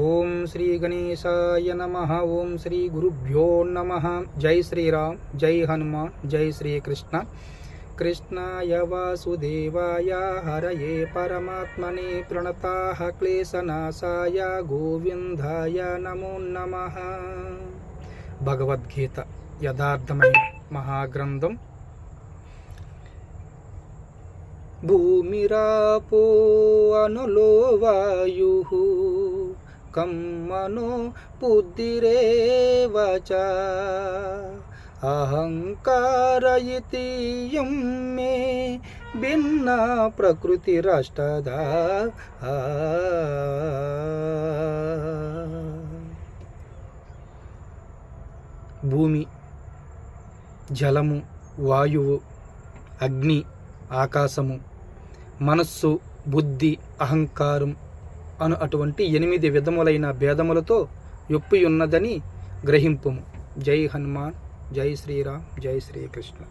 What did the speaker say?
ఓం శ్రీ గణేశాయ నమః. ఓం శ్రీ గురుభ్యో నమః. జై శ్రీరామ్, జై హనుమాన్, జై శ్రీకృష్ణ. కృష్ణాయ వాసుదేవాయ హరయే పరమాత్మనే ప్రణతాః క్లేశనాశాయ గోవిందాయ నమో నమః. భగవద్గీత యథార్థమైన మహాగ్రంథం. భూమిరాపో అనులో వాయుః కమ్మనో బుద్ధిరేవ చ అహంకార ఇతి యం మే భిన్నా ప్రకృతిరష్టదా. భూమి, జలము, వాయువు, అగ్ని, ఆకాశము, మనస్సు, బుద్ధి, అహంకారం అను అటువంటి 8 విధములైన భేదములతో యొప్పి ఉన్నదని గ్రహింపుము. జై హనుమాన్, జై శ్రీరామ్, జై శ్రీకృష్ణ.